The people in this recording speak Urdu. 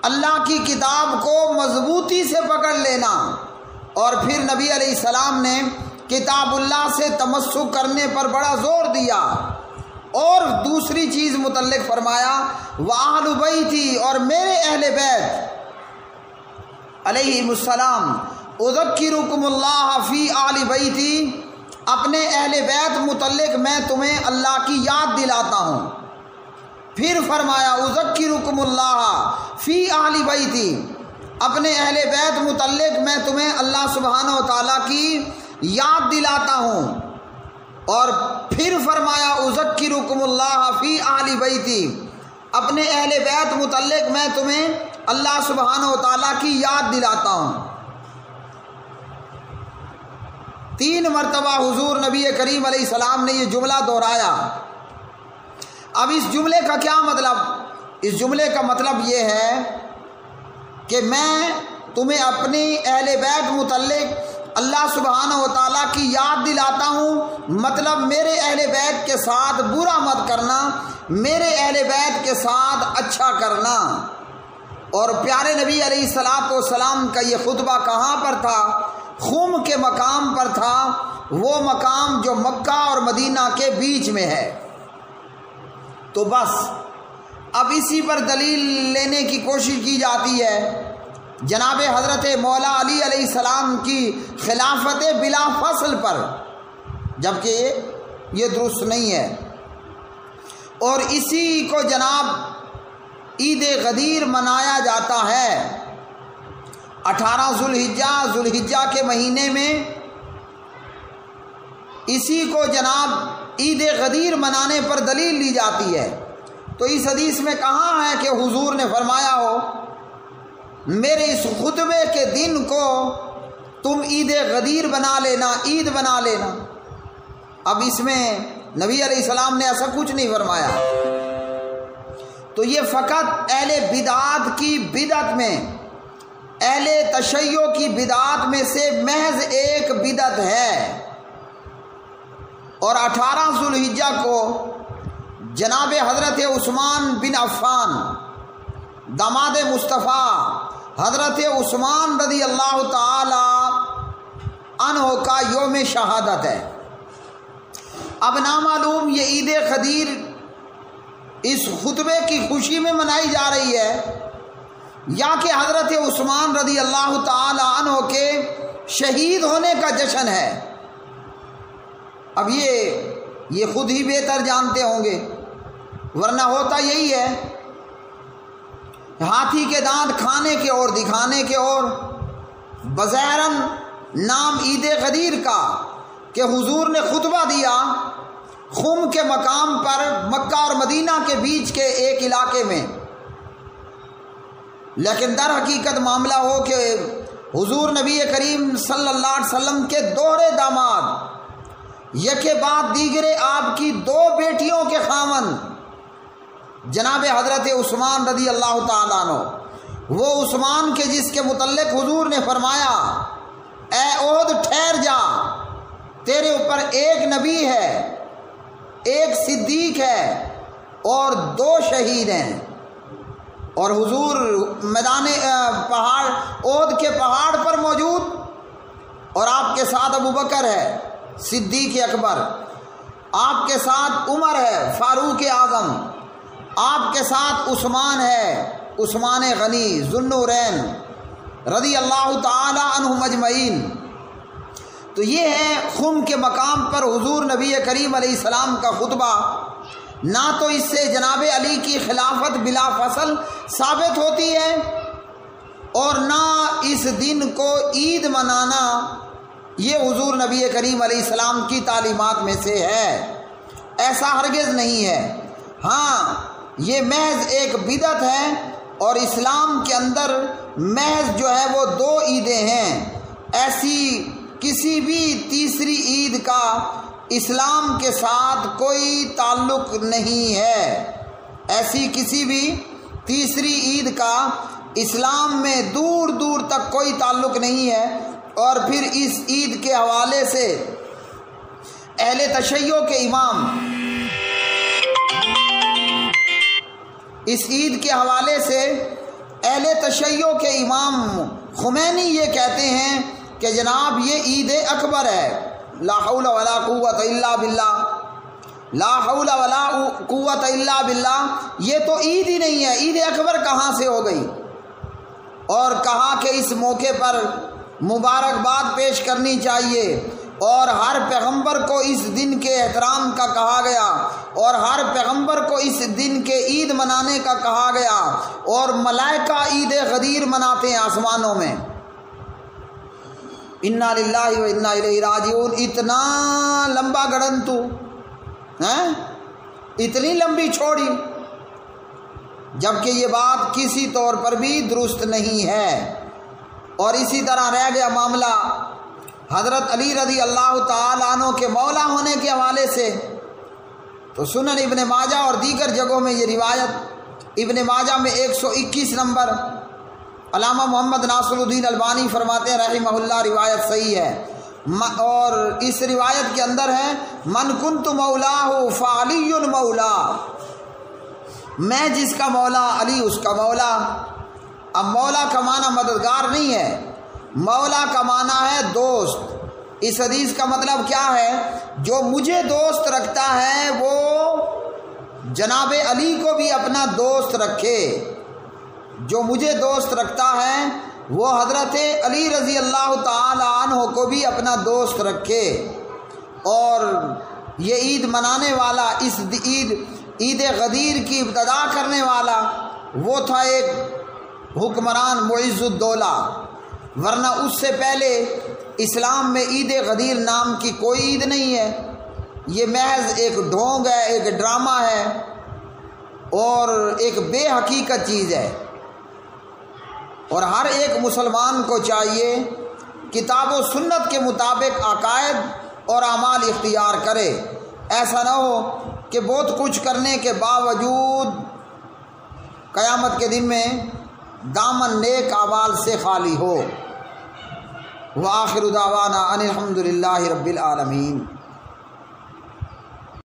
اللہ کی کتاب کو مضبوطی سے پکڑ لینا، اور پھر نبی علیہ السلام نے کتاب اللہ سے تمسک کرنے پر بڑا زور دیا، اور دوسری چیز متعلق فرمایا وَأَهْلُ بَيْتِي، اور میرے اہل بیت علیہم السلام، اذکرکم اللہ فی آل بیتی، اپنے اہل بیت متعلق میں تمہیں اللہ کی یاد دلاتا ہوں۔ پھر فرمایا اذکرکم اللہ فی آل بیتی، اپنے اہل بیت متعلق میں تمہیں اللہ سبحانہ و تعالیٰ کی یاد دلاتا ہوں، اور پھر فرمایا اذکرکم اللہ فی آل بیتی، اپنے اہل بیت متعلق میں تمہیں اللہ سبحانہ و تعالیٰ کی یاد دلاتا ہوں۔ 3 مرتبہ حضور نبی کریم علیہ السلام نے یہ جملہ دہرایا۔ اب اس جملے کا کیا مطلب؟ اس جملے کا مطلب یہ ہے کہ میں تمہیں اپنی اہل بیت متعلق اللہ سبحانہ و تعالیٰ کی یاد دلاتا ہوں، مطلب میرے اہل بیت کے ساتھ برا مت کرنا، میرے اہل بیت کے ساتھ اچھا کرنا۔ اور پیارے نبی علیہ الصلوۃ والسلام کا یہ خطبہ کہاں پر تھا؟ خم کے مقام پر تھا، وہ مقام جو مکہ اور مدینہ کے بیچ میں ہے۔ تو بس اب اسی پر دلیل لینے کی کوشش کی جاتی ہے جناب حضرت مولا علی علیہ السلام کی خلافت بلا فصل پر، جبکہ یہ درست نہیں ہے۔ اور اسی کو جناب عید غدیر منایا جاتا ہے 18 ذوالحجہ کے مہینے میں، اسی کو جناب عید غدیر منانے پر دلیل لی جاتی ہے۔ تو اس حدیث میں کہاں ہے کہ حضور نے فرمایا ہو میرے اس خطبے کے دن کو تم عید غدیر بنا لینا، عید بنا لینا؟ اب اس میں نبی علیہ السلام نے ایسا کچھ نہیں فرمایا۔ تو یہ فقط اہل بدعات کی بدعت میں، اہل تشیع کی بدعات میں سے محض ایک بدعت ہے۔ اور 18 ذوالحجہ کو جناب حضرت عثمان بن عفان داماد مصطفیٰ حضرت عثمان رضی اللہ تعالی عنہ کا یوم شہادت ہے۔ اب نامعلوم یہ عید غدیر اس خطبے کی خوشی میں منائی جا رہی ہے یا کہ حضرت عثمان رضی اللہ تعالی عنہ کے شہید ہونے کا جشن ہے۔ اب یہ خود ہی بہتر جانتے ہوں گے، ورنہ ہوتا یہی ہے، ہاتھی کے دانت کھانے کے اور دکھانے کے اور، بظاہراً نام عید غدیر کا کہ حضور نے خطبہ دیا خم کے مقام پر مکہ اور مدینہ کے بیچ کے ایک علاقے میں، لیکن در حقیقت معاملہ ہو کہ حضور نبی کریم صلی اللہ علیہ وسلم کے دوہرے داماد، یکے بعد دیگرے آپ کی 2 بیٹیوں کے خاوند جناب حضرت عثمان رضی اللہ تعالیٰ عنہ، وہ عثمان کے جس کے متعلق حضور نے فرمایا اے عہد ٹھہر جا، تیرے اوپر ایک نبی ہے، ایک صدیق ہے اور 2 شہید ہیں۔ اور حضور میدان پہاڑ عہد کے پہاڑ پر موجود، اور آپ کے ساتھ ابو بکر ہے صدیق اکبر، آپ کے ساتھ عمر ہے فاروق اعظم، آپ کے ساتھ عثمان ہے عثمان غنی ذوالنورین رضی اللہ تعالی عنہم اجمعین۔ تو یہ ہے خم کے مقام پر حضور نبی کریم علیہ السلام کا خطبہ۔ نہ تو اس سے جناب علی کی خلافت بلا فصل ثابت ہوتی ہے، اور نہ اس دن کو عید منانا یہ حضور نبی کریم علیہ السلام کی تعلیمات میں سے ہے، ایسا ہرگز نہیں ہے۔ ہاں یہ محض ایک بدعت ہے، اور اسلام کے اندر محض جو ہے وہ 2 عیدیں ہیں، ایسی کسی بھی تیسری عید کا اسلام کے ساتھ کوئی تعلق نہیں ہے، ایسی کسی بھی تیسری عید کا اسلام میں دور دور تک کوئی تعلق نہیں ہے۔ اور پھر اس عید کے حوالے سے اہل تشیع کے امام اس عید کے حوالے سے اہل تشیع کے امام خمینی یہ کہتے ہیں کہ جناب یہ عید اکبر ہے، لا حول ولا قوت الا باللہ، لا حول ولا قوت الا باللہ، یہ تو عید ہی نہیں ہے، عید اکبر کہاں سے ہو گئی؟ اور کہا کہ اس موقع پر مبارکباد پیش کرنی چاہیے، اور ہر پیغمبر کو اس دن کے احترام کا کہا گیا، اور ہر پیغمبر کو اس دن کے عید منانے کا کہا گیا، اور ملائکہ عید غدیر مناتے ہیں آسمانوں میں۔ انا للہ و انا الیہ راجعون۔ اتنا لمبا گڑن تو اتنی لمبی چھوڑی، جبکہ یہ بات کسی طور پر بھی درست نہیں ہے۔ اور اسی طرح رہ گیا معاملہ حضرت علی رضی اللہ تعالیٰ عنہ کے مولا ہونے کے حوالے سے، تو سنن ابن ماجہ اور دیگر جگہوں میں یہ روایت، ابن ماجہ میں 121 نمبر، علامہ محمد ناصر الدین البانی فرماتے ہیں رحمہ اللہ روایت صحیح ہے، اور اس روایت کے اندر ہے من کنت مولاہ فعلی مولا، میں جس کا مولا علی اس کا مولا۔ اب مولا کا معنی مددگار نہیں ہے، مولا کا معنی ہے دوست۔ اس حدیث کا مطلب کیا ہے؟ جو مجھے دوست رکھتا ہے وہ جناب علی کو بھی اپنا دوست رکھے، جو مجھے دوست رکھتا ہے وہ حضرت علی رضی اللہ تعالی عنہ کو بھی اپنا دوست رکھے۔ اور یہ عید منانے والا، اس عید غدیر کی ابتدا کرنے والا وہ تھا ایک حکمران معز الدولہ، ورنہ اس سے پہلے اسلام میں عید غدیر نام کی کوئی عید نہیں ہے، یہ محض ایک ڈھونگ ہے، ایک ڈرامہ ہے اور ایک بے حقیقت چیز ہے۔ اور ہر ایک مسلمان کو چاہیے کتاب و سنت کے مطابق عقائد اور اعمال اختیار کرے، ایسا نہ ہو کہ بہت کچھ کرنے کے باوجود قیامت کے دن میں دامن نیک اعمال سے خالی ہو۔ وآخر دعوانا ان الحمد للہ رب العالمین۔